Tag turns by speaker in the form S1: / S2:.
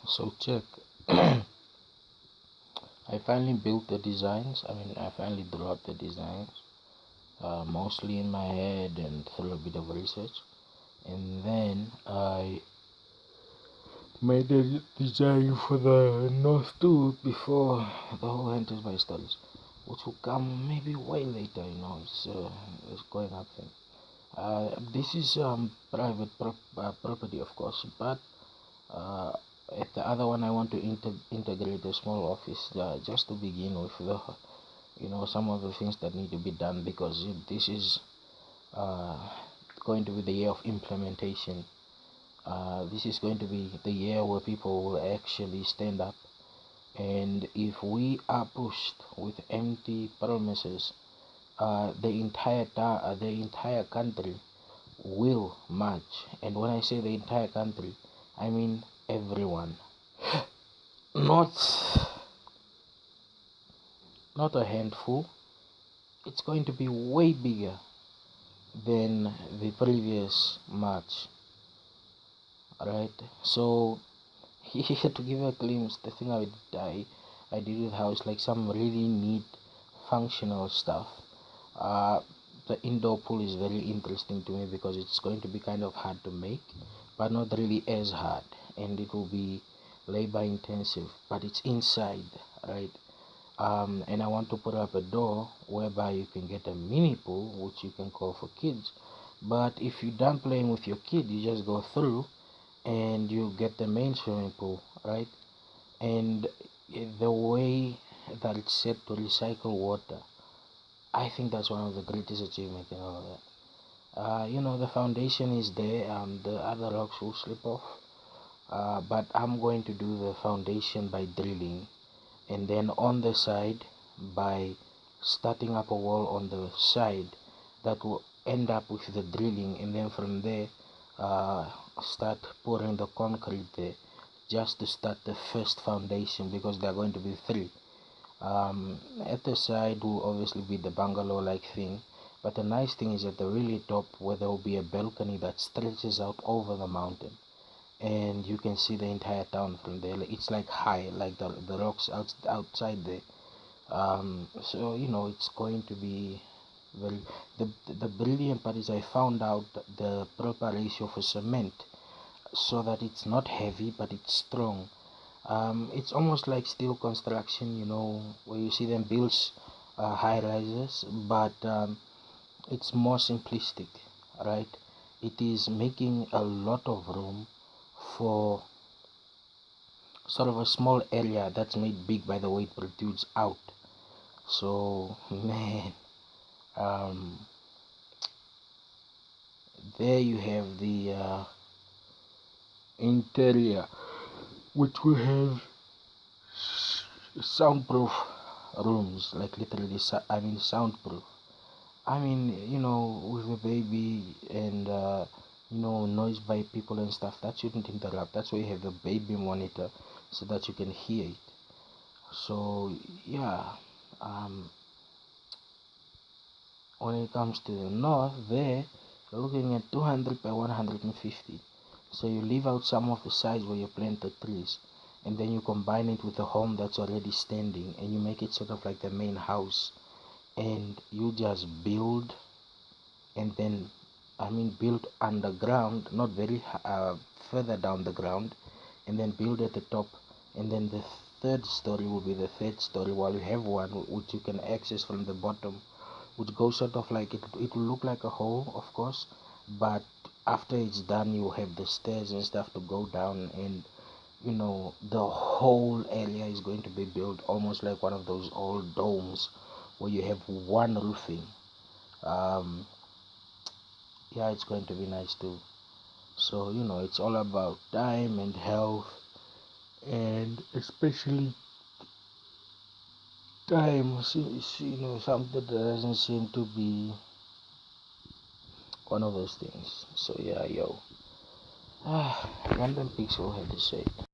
S1: So check. I finally built the designs. I finally drew up the designs, mostly in my head and through a bit of research. And then I made a design for the North too before the whole Hunters by Studies, which will come maybe way later. It's going up thing. This is private property, of course, but uh, at the other one I want to integrate a small office just to begin with the some of the things that need to be done, because this is uh, going to be the year of implementation. This is going to be the year where people will actually stand up, and if we are pushed with empty promises, the entire country will march. And when I say the entire country, I mean everyone, not a handful. It's going to be way bigger than the previous march. Right? So here to give a glimpse, the thing I did with house, like some really neat functional stuff. uh the indoor pool is very interesting to me because it's going to be kind of hard to make, but not really as hard, and it will be labor intensive, but it's inside, right? And I want to put up a door whereby you can get a mini pool, which you can call for kids. But if you're done playing with your kid, you just go through and you get the main swimming pool, right? And the way that it's set to recycle water, I think that's one of the greatest achievements in all of that. The foundation is there, the other rocks will slip off, but I'm going to do the foundation by drilling, and then on the side by starting up a wall on the side that will end up with the drilling, and then from there uh, start pouring the concrete there, just to start the first foundation, because there are going to be three. At the side will obviously be the bungalow like thing, but the nice thing is at the really top, where there will be a balcony that stretches out over the mountain, and you can see the entire town from there. It's like high, like the rocks outside there. So it's going to be very, the brilliant part is I found out the proper ratio for cement, so that it's not heavy but it's strong. It's almost like steel construction, where you see them build high rises, but it's more simplistic, right? It is making a lot of room for sort of a small area that's made big by the way it protrudes out. So man, um, there you have the interior, which will have soundproof rooms, like literally, soundproof. With a baby and noise by people and stuff, that shouldn't interrupt. That's why you have the baby monitor, so that you can hear it. So yeah, um, when it comes to the north, there you're looking at 200 by 150. So you leave out some of the sides where you planted trees, and then you combine it with a home that's already standing, and you make it sort of like the main house, and you just build, and then build underground, not very further down the ground, and then build at the top, and then the third story will be the third story, while you have one which you can access from the bottom, which goes sort of like it will look like a hole, of course, but after it's done you have the stairs and stuff to go down, and the whole area is going to be built almost like one of those old domes where you have one roofing. um yeah, it's going to be nice too. So it's all about time and health, and especially time. Something that doesn't seem to be one of those things. So yeah, yo, random pixel had to say.